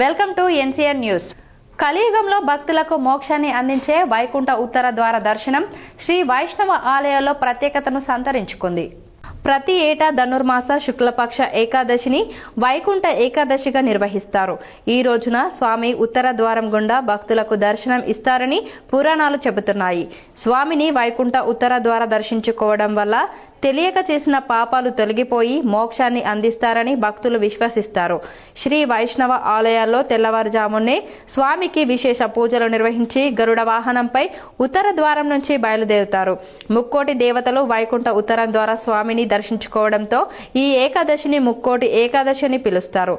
Welcome to NCN news. కలియుగంలో భక్తులకు మోక్షాన్ని అందించే వైకుంఠ ఉత్తర ద్వార దర్శనం శ్రీ వైష్ణవ ఆలయాల్లో ప్రత్యేకతను సంతరించుకుంది. ప్రతి ఏటా ధనుర్మాస శుక్లపక్ష ఏకాదశిని వైకుంఠ ఏకాదశిగా నిర్వహిస్తారు. ఈ రోజున స్వామి ఉత్తర ద్వారం గుండా భక్తులకు దర్శనం ఇస్తారని పురాణాలు చెబుతున్నాయి. స్వామిని వైకుంఠ ఉత్తర ద్వార దర్శించుకోవడం వల్ల తెలియక చేసిన పాపాలు తొలగిపోయి మోక్షాన్ని అందిస్తారని భక్తులు విశ్వసిస్తారు. శ్రీ వైష్ణవ ఆలయాల్లో తెల్లవారుజామునే స్వామికి విశేష పూజలు నిర్వహించి గరుడ వాహనంపై ఉత్తర ద్వారం నుంచి బయలుదేరుతారు. ముక్కోటి దేవతలు వైకుంఠ ఉత్తరం ద్వారా స్వామిని దర్శించుకోవడంతో ఈ ఏకాదశిని ముక్కోటి ఏకాదశి అని పిలుస్తారు.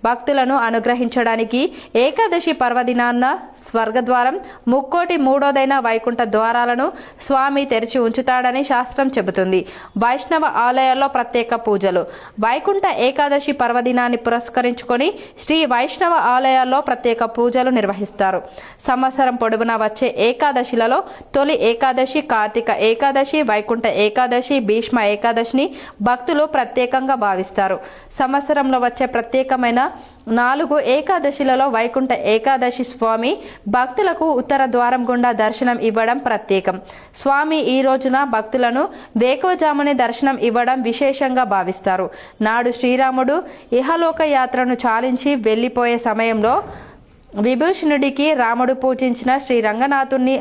భక్తులను అనుగ్రహించడానికి ఏకాదశి పర్వదినాన్న స్వర్గద్వారం ముక్కోటి మూడోదైన వైకుంఠ ద్వారాలను స్వామి తెరిచి ఉంచుతాడని శాస్త్రం చెబుతుంది. వైష్ణవ ఆలయాల్లో ప్రత్యేక పూజలు. వైకుంఠ ఏకాదశి పర్వదినాన్ని పురస్కరించుకొని శ్రీ వైష్ణవ ఆలయాల్లో ప్రత్యేక పూజలు నిర్వహిస్తారు. సంవత్సరం పొడవునా వచ్చే ఏకాదశిలలో తొలి ఏకాదశి, కార్తీక ఏకాదశి, వైకుంఠ ఏకాదశి, భీష్మ ఏకాదశిని భక్తులు ప్రత్యేకంగా భావిస్తారు. సంవత్సరంలో వచ్చే ప్రత్యేకమైన 4 ఏకాదశిలలో వైకుంఠ ఏకాదశి స్వామి భక్తులకు ఉత్తర ద్వారం గుండా దర్శనం ఇవ్వడం ప్రత్యేకం. స్వామి ఈ రోజున భక్తులను వేకువజామునే దర్శనం ఇవ్వడం విశేషంగా భావిస్తారు. నాడు శ్రీరాముడు ఇహలోక యాత్రను చాలించి వెళ్లిపోయే సమయంలో విభీషణుడికి రాముడు పూజించిన శ్రీరంగనాథుని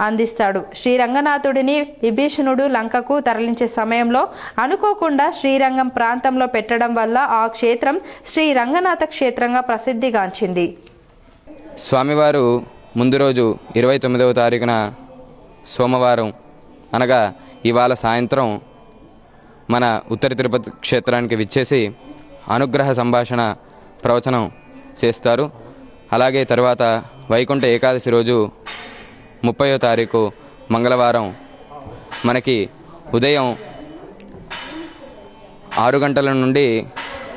అందిస్తాడు. శ్రీరంగనాథుడిని విభీషణుడు లంకకు తరలించే సమయంలో అనుకోకుండా శ్రీరంగం ప్రాంతంలో పెట్టడం వల్ల ఆ క్షేత్రం శ్రీరంగనాథ క్షేత్రంగా ప్రసిద్ధిగాంచింది. స్వామివారు ముందు రోజు 29వ తారీఖున సోమవారం అనగా ఇవాళ సాయంత్రం మన ఉత్తర తిరుపతి క్షేత్రానికి విచ్చేసి అనుగ్రహ సంభాషణ ప్రవచనం చేస్తారు. అలాగే తర్వాత వైకుంఠ ఏకాదశి రోజు 30వ తారీఖు మంగళవారం మనకి ఉదయం 6 గంటల నుండి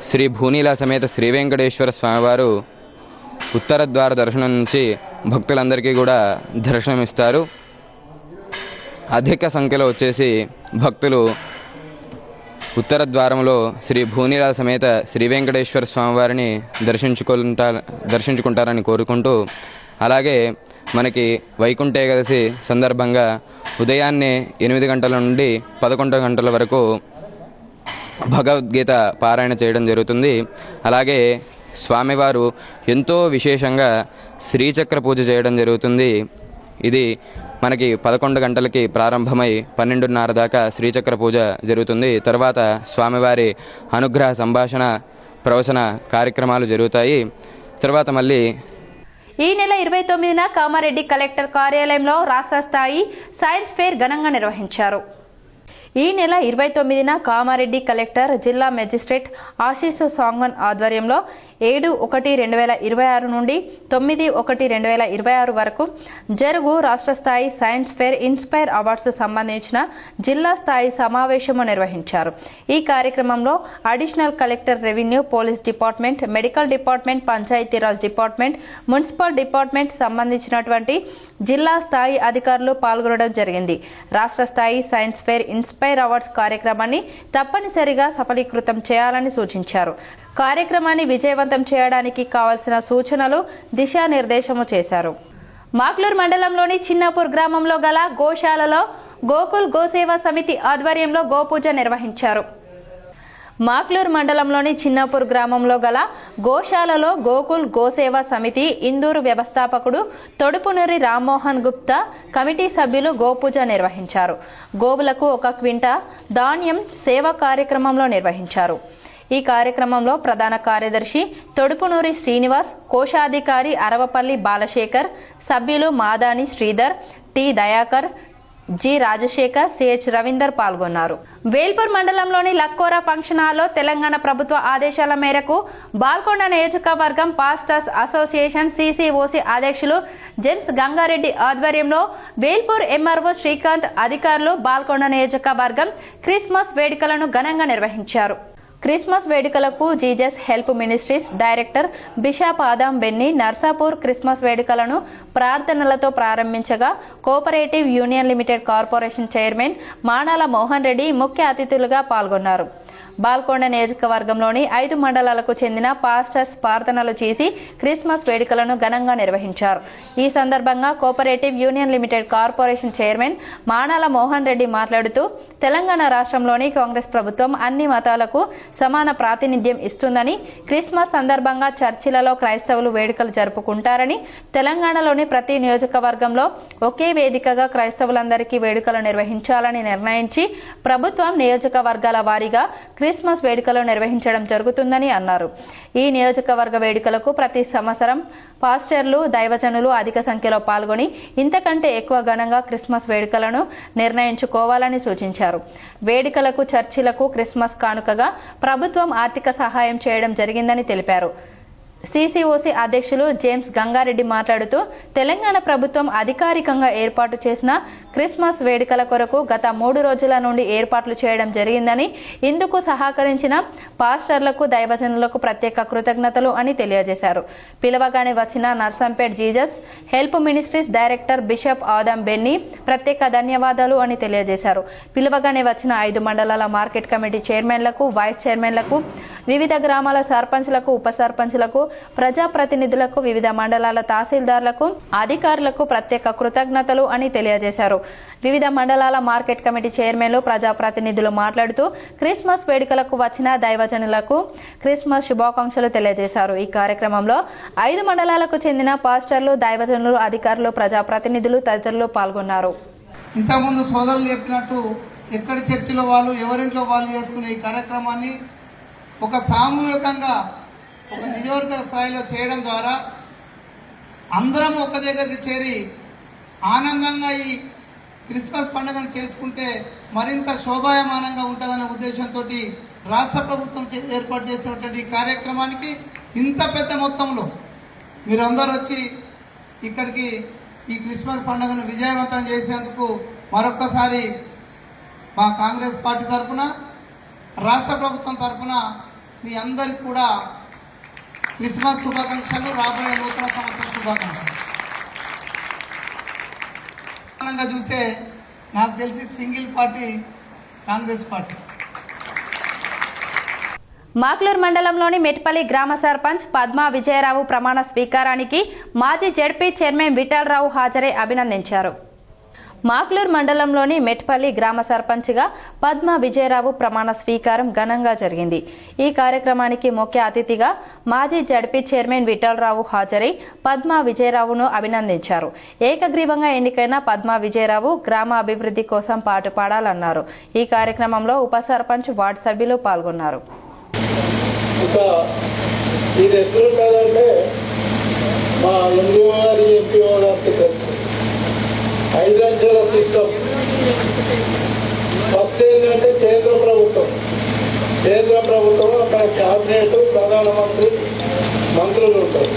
శ్రీ భూనీల సమేత శ్రీ వెంకటేశ్వర స్వామివారు ఉత్తర ద్వార దర్శనం నుంచి భక్తులందరికీ కూడా దర్శనమిస్తారు. అధిక సంఖ్యలో వచ్చేసి భక్తులు ఉత్తర ద్వారంలో శ్రీ భూనీల సమేత శ్రీ వెంకటేశ్వర స్వామివారిని దర్శించుకుంటారని కోరుకుంటూ, అలాగే మనకి వైకుంఠ ఏకాదశి సందర్భంగా ఉదయాన్నే 8 గంటల నుండి 11 గంటల వరకు భగవద్గీత పారాయణ చేయడం జరుగుతుంది. అలాగే స్వామివారు ఎంతో విశేషంగా శ్రీచక్ర పూజ చేయడం జరుగుతుంది. ఇది మనకి 11 గంటలకి ప్రారంభమై 12:30 దాకా శ్రీచక్ర పూజ జరుగుతుంది. తర్వాత స్వామివారి అనుగ్రహ సంభాషణ ప్రవచన కార్యక్రమాలు జరుగుతాయి. తర్వాత మళ్ళీ ఈ నెల 29న కామారెడ్డి కలెక్టర్ కార్యాలయంలో రాష్ట్ర స్థాయి సైన్స్ ఫేర్ ఘనంగా నిర్వహించారు. ఈ నెల 29న కామారెడ్డి కలెక్టర్ జిల్లా మెజిస్ట్రేట్ ఆశీష్ సాంగ్వన్ ఆధ్వర్యంలో 7/1/2026 నుండి 9/1/2026 వరకు జరుగు రాష్ట్ర స్థాయి సైన్స్ ఫేర్ ఇన్స్పైర్ అవార్డ్స్ సంబంధించిన జిల్లా స్థాయి సమావేశము నిర్వహించారు. ఈ కార్యక్రమంలో additional collector revenue, police department, medical department, Panchayati Raj department, municipal department సంబంధించినటువంటి జిల్లా స్థాయి అధికారులు పాల్గొనడం జరిగింది. రాష్ట్ర స్థాయి సైన్స్ ఫేర్ ఇన్స్పైర్ అవార్డ్స్ కార్యక్రమాన్ని తప్పనిసరిగా సఫలీకృతం చేయాలని సూచించారు. కార్యక్రమాన్ని విజయవంతం చేయడానికి కావాల్సిన సూచనలు, దిశానిర్దేశము చేశారు. మాక్లూర్ మండలంలోని చిన్నపూర్ గ్రామంలో గల గోశాలలో గోకుల్ గోసేవా సమితి ఆధ్వర్యంలో గోపూజ నిర్వహించారు. మాక్లూర్ మండలంలోని చిన్నపూర్ గ్రామంలో గల గోశాలలో గోకుల్ గోసేవా సమితి ఇందూరు వ్యవస్థాపకుడు తొడుపునూరి రామ్మోహన్ గుప్తా కమిటీ సభ్యులు గోపూజ నిర్వహించారు. గోవులకు 1 క్వింటా ధాన్యం సేవా కార్యక్రమంలో నిర్వహించారు. ఈ కార్యక్రమంలో ప్రధాన కార్యదర్శి తొడుపునూరి శ్రీనివాస్, కోశాధికారి అరవపల్లి బాలశేఖర్, సభ్యులు Madani Sridhar, T Dayakar, G Rajasekhar, CH Ravinder పాల్గొన్నారు. వేల్పూర్ మండలంలోని లక్కోరా ఫంక్షన్ హాల్లో తెలంగాణ ప్రభుత్వ ఆదేశాల మేరకు బాల్కొండ నియోజకవర్గం పాస్టర్స్ అసోసియేషన్ సిసిఓసి అధ్యక్షులు జేమ్స్ గంగారెడ్డి ఆధ్వర్యంలో వేల్పూర్ ఎంఆర్ఓ శ్రీకాంత్ అధికారులు బాల్కొండ నియోజకవర్గం క్రిస్మస్ వేడుకలను ఘనంగా నిర్వహించారు. క్రిస్మస్ వేడుకలకు Jesus help ministries director bishop Adam Benny Narsapur Christmas వేడుకలను ప్రార్థనలతో ప్రారంభించగా cooperative union limited corporation chairman Manala Mohan Reddy ముఖ్య అతిథులుగా పాల్గొన్నారు. బాల్కొండ నియోజకవర్గంలోని 5 మండలాలకు చెందిన పాస్టర్స్ ప్రార్థనలు చేసి క్రిస్మస్ వేడుకలను ఘనంగా నిర్వహించారు. ఈ సందర్భంగా cooperative union limited corporation chairman Manala Mohan Reddy మాట్లాడుతూ తెలంగాణ రాష్ట్రంలోని కాంగ్రెస్ ప్రభుత్వం అన్ని మతాలకు సమాన ప్రాతినిధ్యం ఇస్తుందని, క్రిస్మస్ సందర్భంగా చర్చిలలో క్రైస్తవులు వేడుకలు జరుపుకుంటారని, తెలంగాణలోని ప్రతి నియోజకవర్గంలో ఒకే వేదికగా క్రైస్తవులందరికీ వేడుకలు నిర్వహించాలని నిర్ణయించి ప్రభుత్వం నియోజకవర్గాల వారీగా క్రిస్మస్ వేడుకలు నిర్వహించడం జరుగుతుందని అన్నారు. ఈ నియోజకవర్గ వేడుకలకు ప్రతి సంవత్సరం పాస్టర్లు, దైవజనులు అధిక సంఖ్యలో పాల్గొని ఇంతకంటే ఎక్కువ ఘనంగా క్రిస్మస్ వేడుకలను నిర్ణయించుకోవాలని సూచించారు. వేడుకలకు, చర్చిలకు క్రిస్మస్ కానుకగా ప్రభుత్వం ఆర్థిక సహాయం చేయడం జరిగిందని తెలిపారు. సిసిఓసి అధ్యక్షులు జేమ్స్ గంగారెడ్డి మాట్లాడుతూ తెలంగాణ ప్రభుత్వం అధికారికంగా ఏర్పాటు చేసిన క్రిస్మస్ వేడుకల కొరకు గత 3 రోజుల నుండి ఏర్పాట్లు చేయడం జరిగిందని, ఇందుకు సహకరించిన పాస్టర్లకు, దైవజనులకు ప్రత్యేక కృతజ్ఞతలు అని తెలియజేశారు. పిలవగానే వచ్చిన Narsampet Jesus help ministries director bishop Adam Benny ప్రత్యేక ధన్యవాదాలు అని తెలియజేశారు. పిలవగానే వచ్చిన 5 మండలాల మార్కెట్ కమిటీ చైర్మన్లకు, వైస్ చైర్మన్లకు, వివిధ గ్రామాల సర్పంచ్లకు, ఉప సర్పంచ్లకు, ప్రజాప్రతినిధులకు, వివిధ మండలాల తహసీల్దార్లకు, అధికారులకు ప్రత్యేక కృతజ్ఞతలు అని తెలియజేశారు. వివిధ మండలాల మార్కెట్ కమిటీ చైర్మన్లు, ప్రజాప్రతినిధులు మాట్లాడుతూ క్రిస్మస్ వేడుకలకు వచ్చిన దైవజనులకు క్రిస్మస్ శుభాకాంక్షలు తెలియజేశారు. ఈ కార్యక్రమంలో 5 మండలాలకు చెందిన పాస్టర్లు, దైవజనులు, అధికారులు, ప్రజాప్రతినిధులు తదితరులు పాల్గొన్నారు. ఇంతకుముందు సోదరులు చెప్పినట్టు ఎక్కడి చర్చిలో వాళ్ళు, ఎవరింట్లో వాళ్ళు చేసుకునే ఈ కార్యక్రమాన్ని ఒక సామూహికంగా ఒక నియోజకవర్గ స్థాయిలో చేయడం ద్వారా అందరం ఒక దగ్గరికి చేరి ఆనందంగా ఈ క్రిస్మస్ పండుగను చేసుకుంటే మరింత శోభాయమానంగా ఉంటుందనే ఉద్దేశంతో రాష్ట్ర ప్రభుత్వం ఏర్పాటు చేసినటువంటి కార్యక్రమానికి ఇంత పెద్ద మొత్తంలో మీరందరూ వచ్చి ఇక్కడికి ఈ క్రిస్మస్ పండుగను విజయవంతం చేసినందుకు మరొక్కసారి మా కాంగ్రెస్ పార్టీ తరఫున, రాష్ట్ర ప్రభుత్వం తరఫున మీ అందరికి కూడా క్రిస్మస్ శుభాకాంక్షలు, రాబోయే నూతన సంవత్సర శుభాకాంక్షలు. ప్రధానంగా చూసే నాకు తెలిసి single party Congress party. Makloor మండలంలోని మెట్పల్లి గ్రామ సర్పంచ్ పద్మా విజయరావు ప్రమాణ స్వీకారానికి మాజీ జెడ్పీ చైర్మన్ విఠలరావు హాజరై అభినందించారు. మాక్లూర్ మండలంలోని మెట్పల్లి గ్రామ సర్పంచ్గా పద్మా విజయరావు ప్రమాణ స్వీకారం ఘనంగా జరిగింది. ఈ కార్యక్రమానికి ముఖ్య అతిథిగా మాజీ జడ్పీ చైర్మన్ విఠలరావు హాజరై పద్మా విజయరావును అభినందించారు. ఏకగ్రీవంగా ఎన్నికైన పద్మా విజయరావు గ్రామ అభివృద్ధి కోసం పాటుపడాలన్నారు. ఈ కార్యక్రమంలో ఉప సర్పంచ్, వార్డు సభ్యులు పాల్గొన్నారు. ఐదంచెల సిస్టమ్ ఫస్ట్ ఏంటంటే కేంద్ర ప్రభుత్వం అక్కడ క్యాబినెట్, ప్రధానమంత్రి, మంత్రులు ఉంటారు,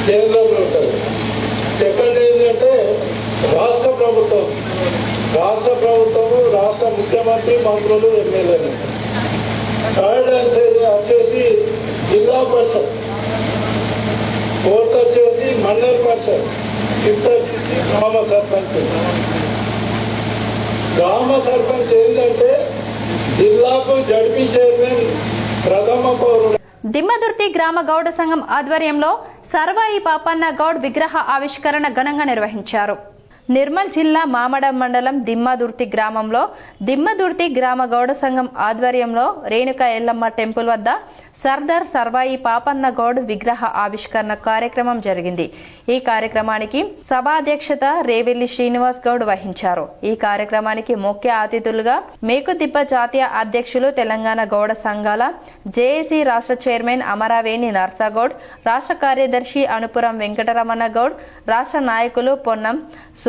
కేంద్రంలో ఉంటారు. సెకండ్ ఏంటంటే రాష్ట్ర ప్రభుత్వము, రాష్ట్ర ముఖ్యమంత్రి, మంత్రులు, ఎమ్మెల్యేలు. థర్డ్ వచ్చేసి జిల్లా పరిషత్, ఫోర్త్ వచ్చేసి మండల పరిషత్, ఫిఫ్త్ వచ్చేసి గ్రామ సర్పంచ్ ఏంటంటే జిల్లాకు జడ్పీ చైర్మన్, ప్రథమ పౌరుడు. దిమ్మదుర్తి గ్రామ గౌడ సంఘం ఆధ్వర్యంలో సర్వాయి పాపన్న గౌడ్ విగ్రహ ఆవిష్కరణ ఘనంగా నిర్వహించారు. నిర్మల్ జిల్లా మామడం మండలం దిమ్మదుర్తి గ్రామంలో దిమ్మదుర్తి గ్రామ గౌడ సంఘం ఆధ్వర్యంలో రేణుక ఎల్లమ్మ టెంపుల్ వద్ద సర్దార్ సర్వాయి పాపన్న గౌడ్ విగ్రహ ఆవిష్కరణ కార్యక్రమం జరిగింది. ఈ కార్యక్రమానికి సభాధ్యక్షత రేవెల్లి శ్రీనివాస్ గౌడ్ వహించారు. ఈ కార్యక్రమానికి ముఖ్య అతిథులుగా మేకుదిబ్బ జాతీయ అధ్యక్షులు, తెలంగాణ గౌడ సంఘాల జేఏసీ రాష్ట్ర చైర్మన్ అమరావేణి నర్సాగౌడ్, రాష్ట్ర కార్యదర్శి అనుపురం వెంకటరమణ గౌడ్, రాష్ట్ర నాయకులు పొన్నం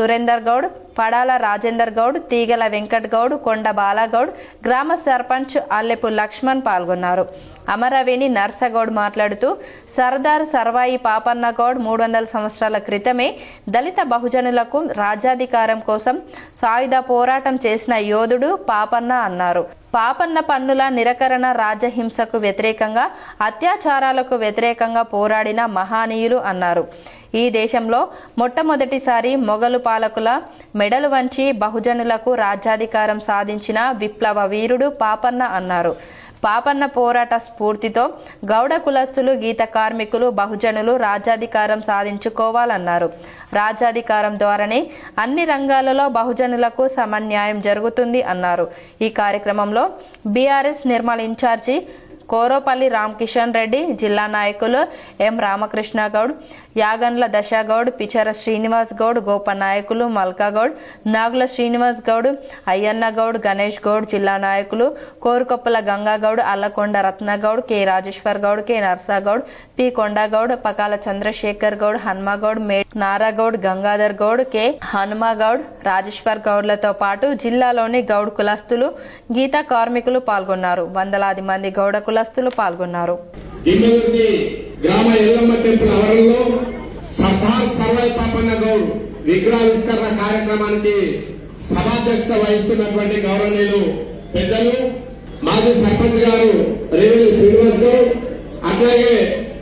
సురేందర్ గౌడ్, పడాల రాజేందర్ గౌడ్, తీగల వెంకట్ గౌడ్, కొండ బాలగౌడ్, గ్రామ సర్పంచ్ అల్లెపు లక్ష్మణ్ పాల్గొన్నారు. అమరవేణి నర్సగౌడ్ మాట్లాడుతూ సర్దార్ సర్వాయి పాపన్న గౌడ్ 300 సంవత్సరాల క్రితమే దళిత బహుజనులకు రాజ్యాధికారం కోసం సాయుధ పోరాటం చేసిన యోధుడు పాపన్న అన్నారు. పాపన్న పన్నుల నిరకరణ, రాజ్యహింసకు వ్యతిరేకంగా, అత్యాచారాలకు వ్యతిరేకంగా పోరాడిన మహానీయులు అన్నారు. ఈ దేశంలో మొట్టమొదటిసారి మొఘలు పాలకుల మెడలు వంచి బహుజనులకు రాజ్యాధికారం సాధించిన విప్లవ వీరుడు పాపన్న అన్నారు. పాపన్న పోరాట స్ఫూర్తితో గౌడ కులస్తులు, గీత కార్మికులు, బహుజనులు రాజ్యాధికారం సాధించుకోవాలన్నారు. రాజ్యాధికారం ద్వారానే అన్ని రంగాలలో బహుజనులకు సమన్యాయం జరుగుతుంది అన్నారు. ఈ కార్యక్రమంలో బీఆర్ఎస్ నిర్మల్ ఇన్ఛార్జి కోరోపల్లి రామకిషన్ రెడ్డి, జిల్లా నాయకులు ఎం రామకృష్ణ గౌడ్, యాగండ్ల దశగౌడ్, పిచర శ్రీనివాస్ గౌడ్, గోప నాయకులు మల్కా గౌడ్, నాగుల శ్రీనివాస్ గౌడ్, అయ్యన్న గౌడ్, గణేష్ గౌడ్, జిల్లా నాయకులు Korukoppala Gangagoud, Allakonda Ratnagoud, K Rajeshwar Goud, K Narsagoud, P Kondagoud, Pakala Chandrashekar Goud, Hanmagoud, Naragoud, Gangadhar Goud, K Hanumagoud, Rajeshwar గౌడ్లతో పాటు జిల్లాలోని గౌడ్ కులస్తులు, గీత కార్మికులు పాల్గొన్నారు. వందలాది మంది గౌడ కులస్తులు పాల్గొన్నారు. గ్రామ ఎల్లమ్మ టెంపుల్ ఆవరణలో సర్దార్ సర్వై పాపన్న గౌడ్ విగ్రహావిష్కరణ కార్యక్రమానికి సభాధ్యక్షత వహిస్తున్నటువంటి గౌరవనీయులు పెద్దలు మాజీ సర్పంచ్ గారు రేవెల్లి శ్రీనివాస్ గౌడ్, అట్లాగే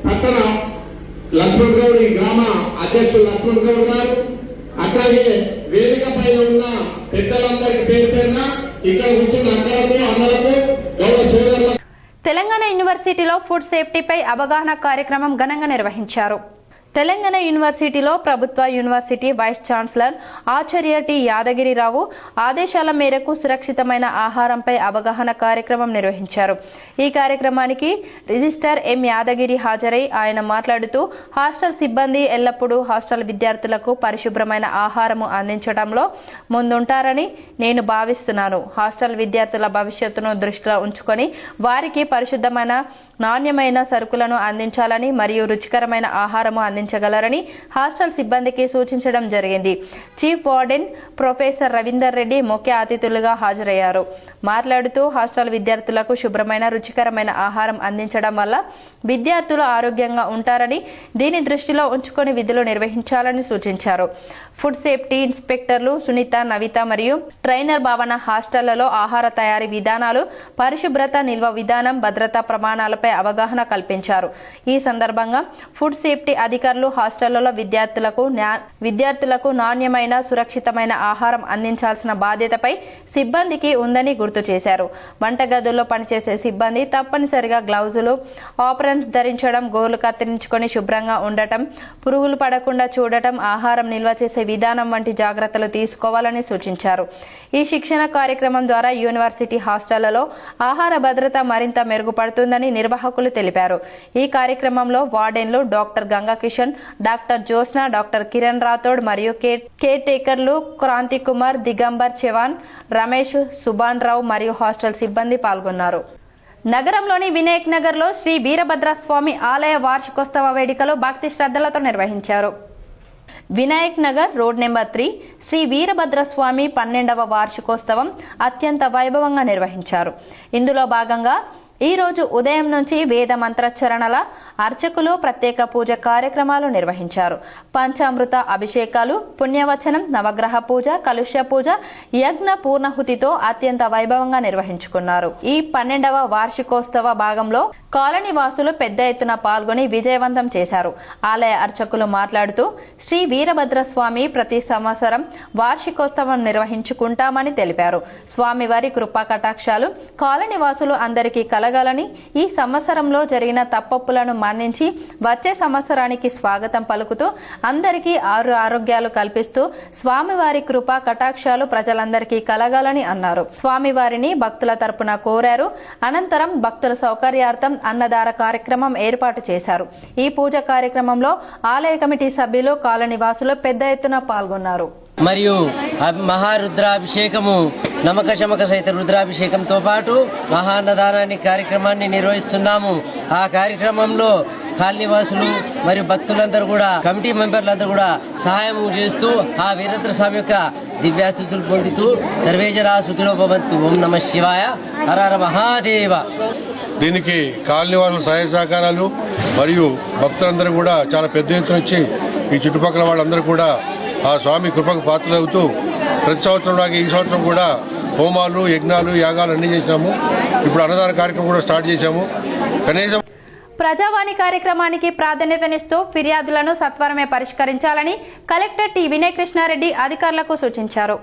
పట్టణ లక్ష్మణ్ గౌడ్, ఈ గ్రామ అధ్యక్షులు లక్ష్మణ్ గౌడ్ గారు, అట్లాగే వేదిక పైన ఉన్న పెద్దలందరికీ పేరు పేరున ఇక్కడ కూర్చున్న అక్కలకు, అన్నలకు, గౌడ సోదరులకు. తెలంగాణ యూనివర్సిటీలో ఫుడ్ సేఫ్టీపై అవగాహన కార్యక్రమం ఘనంగా నిర్వహించారు. తెలంగాణ యూనివర్సిటీలో ప్రభుత్వ యూనివర్సిటీ వైస్ ఛాన్సలర్ ఆచార్య టి యాదగిరిరావు ఆదేశాల మేరకు సురక్షితమైన ఆహారంపై అవగాహన కార్యక్రమం నిర్వహించారు. ఈ కార్యక్రమానికి రిజిస్ట్రార్ ఎం యాదగిరి హాజరై ఆయన మాట్లాడుతూ హాస్టల్ సిబ్బంది ఎల్లప్పుడూ హాస్టల్ విద్యార్థులకు పరిశుభ్రమైన ఆహారము అందించడంలో ముందుంటారని నేను భావిస్తున్నాను. హాస్టల్ విద్యార్థుల భవిష్యత్తును దృష్టిలో ఉంచుకొని వారికి పరిశుద్ధమైన నాణ్యమైన సరుకులను అందించాలని మరియు రుచికరమైన ఆహారము అందించగలరని హాస్టల్ సిబ్బందికి సూచించడం జరిగింది. Chief warden professor Ravinder Reddy ముఖ్య అతిథులుగా హాజరయ్యారు. మాట్లాడుతూ హాస్టల్ విద్యార్థులకు శుభ్రమైన రుచికరమైన ఆహారం అందించడం వల్ల విద్యార్థులు ఆరోగ్యంగా ఉంటారని, దీని దృష్టిలో ఉంచుకొని విధులు నిర్వహించాలని సూచించారు. ఫుడ్ సేఫ్టీ ఇన్స్పెక్టర్లు సునీత, నవిత మరియు ట్రైనర్ భావన హాస్టళ్లలో ఆహార తయారీ విధానాలు, పరిశుభ్రత, నిల్వ విధానం, భద్రతా ప్రమాణాలపై అవగాహన కల్పించారు. ఈ సందర్భంగా ఫుడ్ సేఫ్టీ అధికారులు హాస్టళ్లలో విద్యార్థులకు నాణ్యమైన, సురక్షితమైన ఆహారం అందించాల్సిన బాధ్యతపై సిబ్బందికి ఉందని గుర్తు చేశారు. వంటగదుల్లో పనిచేసే సిబ్బంది తప్పనిసరిగా గ్లౌజులు, ఆప్రన్స్ ధరించడం, గోర్లు కత్తిరించుకొని శుభ్రంగా ఉండటం, పురుగులు పడకుండా చూడటం, ఆహారం నిల్వ చేసే విధానం వంటి జాగ్రత్తలు తీసుకోవాలని సూచించారు. ఈ శిక్షణ కార్యక్రమం ద్వారా యూనివర్సిటీ హాస్టళ్లలో ఆహార భద్రత మరింత మెరుగుపడుతుందని నిర్వాహకులు తెలిపారు. ఈ కార్యక్రమంలో వార్డెన్లు doctor Gangakishan, doctor Jyotsna, doctor Kiran Rathod మరియు కేర్ టేకర్లు క్రాంతి కుమార్, దిగంబర్ చవాన్, రమేష్, సుభాన్ రావు మరియు హాస్టల్ సిబ్బంది పాల్గొన్నారు. నగరంలోని వినాయక్ నగర్ లో శ్రీ వీరభద్రస్వామి ఆలయ వార్షికోత్సవ వేడుకలు భక్తి శ్రద్ధలతో నిర్వహించారు. వినాయక్ నగర్ రోడ్ నెంబర్ 3 శ్రీ వీరభద్రస్వామి 12వ వార్షికోత్సవం అత్యంత వైభవంగా నిర్వహించారు. ఇందులో భాగంగా ఈ రోజు ఉదయం నుంచి వేద మంత్రచరణల అర్చకులు ప్రత్యేక పూజ కార్యక్రమాలు నిర్వహించారు. పంచామృత అభిషేకాలు, పుణ్యవచనం, నవగ్రహ పూజ, కలుష పూజ, యజ్ఞ పూర్ణహుతితో అత్యంత వైభవంగా నిర్వహించుకున్నారు. ఈ 12వ వార్షికోత్సవ భాగంలో కాలనీ వాసులు పెద్ద ఎత్తున పాల్గొని విజయవంతం చేశారు. ఆలయ అర్చకులు మాట్లాడుతూ శ్రీ వీరభద్రస్వామి ప్రతి సంవత్సరం వార్షికోత్సవం నిర్వహించుకుంటామని తెలిపారు. స్వామివారి కృపా కటాక్షాలు కాలనీ వాసులు అందరికీ కలగాలని, ఈ సంవత్సరంలో జరిగిన తప్పొప్పులను మన్నించి వచ్చే సంవత్సరానికి స్వాగతం పలుకుతూ అందరికీ ఆరోగ్యాలు కల్పిస్తూ స్వామివారి కృపా కటాక్షాలు ప్రజలందరికీ కలగాలని అన్నారు. స్వామివారిని భక్తుల తరపున కోరారు. అనంతరం భక్తుల సౌకర్యార్థం అన్నదాన కార్యక్రమం ఏర్పాటు చేశారు. ఈ పూజ కార్యక్రమంలో ఆలయ కమిటీ సభ్యులు, కాలనీ వాసులు పెద్ద ఎత్తున పాల్గొన్నారు. మరియు మహారుద్రాభిషేకము, నమక శమక సహిత రుద్రాభిషేకంతో పాటు మహాన్నదానాన్ని కార్యక్రమాన్ని నిర్వహిస్తున్నాము. ఆ కార్యక్రమంలో కాలనీవాసులు మరియు భక్తులందరూ కూడా, కమిటీ మెంబర్లందరూ కూడా సహాయం చేస్తూ ఆ వీరభద్రస్వామి యొక్క దివ్యాశీస్సులు పొందుతూ సర్వేజరా సుఖినో భవంతు. ఓం నమః శివాయ, హర హర మహాదేవ. దీనికి కాలనీవాసుల సహాయ సహకారాలు మరియు భక్తులందరూ కూడా చాలా పెద్ద ఎత్తున వచ్చి ఈ చుట్టుపక్కల వాళ్ళందరూ కూడా ఆ స్వామి కృపకు పాత్రలవుతూ ప్రతి సంవత్సరం లాగా ఈ సంవత్సరం కూడా హోమాలు, యజ్ఞాలు, యాగాలు అన్నీ చేసినాము. ఇప్పుడు అన్నదాన కార్యక్రమం కూడా స్టార్ట్ చేశాము. కనీసం ప్రజావాణి కార్యక్రమానికి ప్రాధాన్యతనిస్తూ ఫిర్యాదులను సత్వరమే పరిష్కరించాలని కలెక్టర్ టి వినయ్ కృష్ణారెడ్డి అధికారులకు సూచించారు.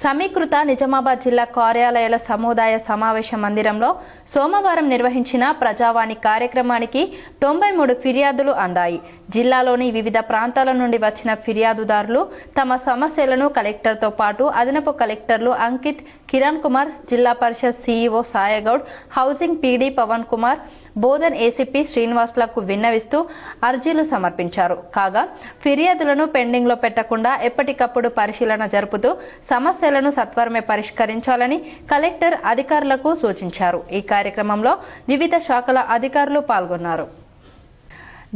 సమీకృత నిజామాబాద్ జిల్లా కార్యాలయాల సముదాయ సమావేశ మందిరంలో సోమవారం నిర్వహించిన ప్రజావాణి కార్యక్రమానికి 93 ఫిర్యాదులు అందాయి. జిల్లాలోని వివిధ ప్రాంతాల నుండి వచ్చిన ఫిర్యాదుదారులు తమ సమస్యలను కలెక్టర్తో పాటు అదనపు కలెక్టర్లు Ankit, Kiran Kumar, Zilla Parishad CEO Sayagoud, housing PD Pavan Kumar, Bodhan ACP శ్రీనివాసులకు విన్నవిస్తూ అర్జీలు సమర్పించారు. కాగా ఫిర్యాదులను పెండింగ్లో పెట్టకుండా ఎప్పటికప్పుడు పరిశీలన జరుపుతూ సమస్యలను సత్వరమే పరిష్కరించాలని కలెక్టర్ అధికారులకు సూచించారు. ఈ కార్యక్రమంలో వివిధ శాఖల అధికారులు పాల్గొన్నారు.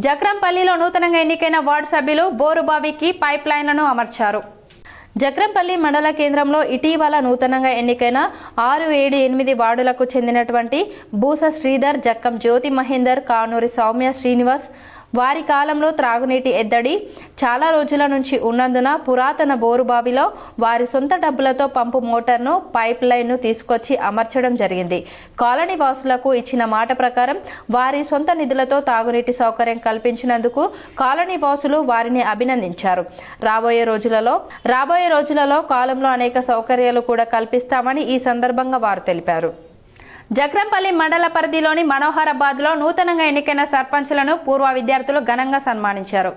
జక్రంపల్లిలో నూతనంగా ఎన్నికైన వార్డు సభ్యులు బోరుబావికి పైప్ లైన్లను అమర్చారు. జక్రంపల్లి మండల కేంద్రంలో ఇటీవల నూతనంగా ఎన్నికైన 6, 7, 8 వార్డులకు చెందినటువంటి బూస శ్రీధర్, జక్కం జ్యోతి మహేందర్, కానూరి సౌమ్య శ్రీనివాస్ వారి కాలంలో త్రాగునీటి ఎద్దడి చాలా రోజుల నుంచి ఉన్నందున పురాతన బోరుబావిలో వారి సొంత డబ్బులతో పంపు మోటార్ను, పైప్ లైన్ను తీసుకొచ్చి అమర్చడం జరిగింది. కాలనీ వాసులకు ఇచ్చిన మాట ప్రకారం వారి సొంత నిధులతో తాగునీటి సౌకర్యం కల్పించినందుకు కాలనీ వాసులు వారిని అభినందించారు. రాబోయే రోజులలో కాలంలో అనేక సౌకర్యాలు కూడా కల్పిస్తామని ఈ సందర్భంగా వారు తెలిపారు. జక్రంపల్లి మండల పరిధిలోని మనోహరాబాద్లో నూతనంగా ఎన్నికైన సర్పంచ్లను పూర్వ విద్యార్థులు ఘనంగా సన్మానించారు.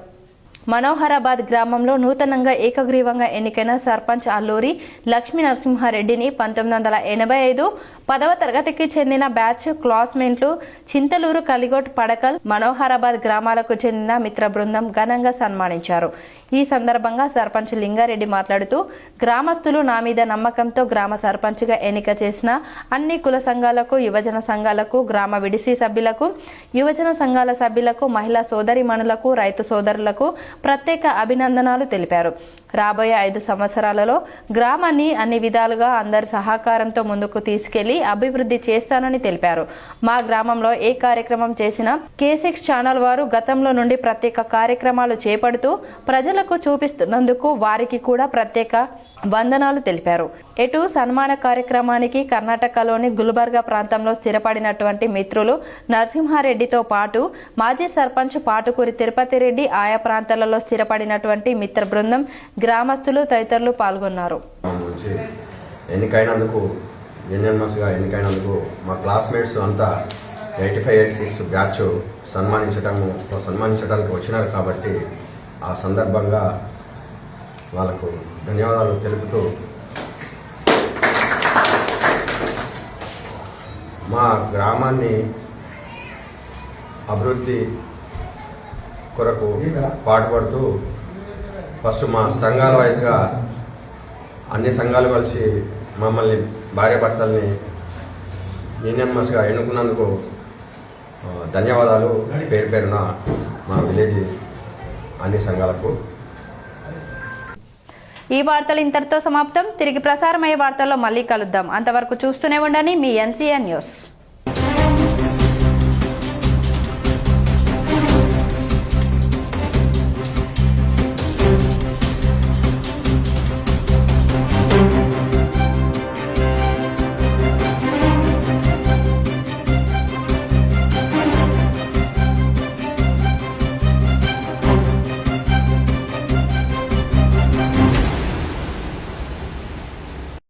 మనోహరాబాద్ గ్రామంలో నూతనంగా ఏకగ్రీవంగా ఎన్నికైన సర్పంచ్ అల్లూరి లక్ష్మీ నరసింహారెడ్డిని 1985 10వ తరగతికి చెందిన బ్యాచ్ క్లాస్మేట్లు చింతలూరు, కలిగోట్, పడకల్, మనోహరాబాద్ గ్రామాలకు చెందిన మిత్ర బృందం ఘనంగా సన్మానించారు. ఈ సందర్భంగా సర్పంచ్ లింగారెడ్డి మాట్లాడుతూ గ్రామస్తులు నా మీద నమ్మకంతో గ్రామ సర్పంచ్గా ఎన్నిక చేసిన అన్ని కుల సంఘాలకు, యువజన సంఘాలకు, గ్రామ విడిసి సభ్యులకు, యువజన సంఘాల సభ్యులకు, మహిళా సోదరిమణులకు, రైతు సోదరులకు ప్రత్యేక అభినందనలు తెలిపారు. రాబోయే 5 సంవత్సరాలలో గ్రామాన్ని అన్ని విధాలుగా అందరి సహకారంతో ముందుకు తీసుకెళ్లి అభివృద్ధి చేస్తానని తెలిపారు. మా గ్రామంలో ఏ కార్యక్రమం చేసినా K6 ఛానల్ వారు గతంలో నుండి ప్రత్యేక కార్యక్రమాలు చేపడుతూ ప్రజలకు చూపిస్తున్నందుకు వారికి కూడా ప్రత్యేక వందనాలు తెలిపారు. ఎటు సన్మాన కార్యక్రమానికి కర్ణాటకలోని గుల్బర్గా ప్రాంతంలో స్థిరపడినటువంటి మిత్రులు నరసింహారెడ్డితో పాటు మాజీ సర్పంచ్ పాటుకూరి తిరుపతి రెడ్డి, ఆయా ప్రాంతాలలో స్థిరపడినటువంటి మిత్ర బృందం, గ్రామస్తులు తదితరులు పాల్గొన్నారు. ఎన్నికైనందుకు ఎన్నికైనందుకు మా క్లాస్మేట్స్ అంతా 85-86 బ్యాచ్ సన్మానించడానికి వచ్చినారు కాబట్టి ఆ సందర్భంగా వాళ్ళకు ధన్యవాదాలు తెలుపుతూ మా గ్రామాన్ని అభివృద్ధి కొరకు పాటుపడుతూ ఫస్ట్ మా సంఘాల వైజ్గా అన్ని సంఘాలు కలిసి మమ్మల్ని భార్యాభర్తల్ని యూనియన్మస్గా ఎన్నుకున్నందుకు ధన్యవాదాలు పేరు పేరున మా విలేజ్ అన్ని సంఘాలకు. ఈ వార్తలు ఇంతటితో సమాప్తం. తిరిగి ప్రసారమయ్యే వార్తల్లో మళ్ళీ కలుద్దాం. అంతవరకు చూస్తూనే ఉండండి మీ NCN న్యూస్.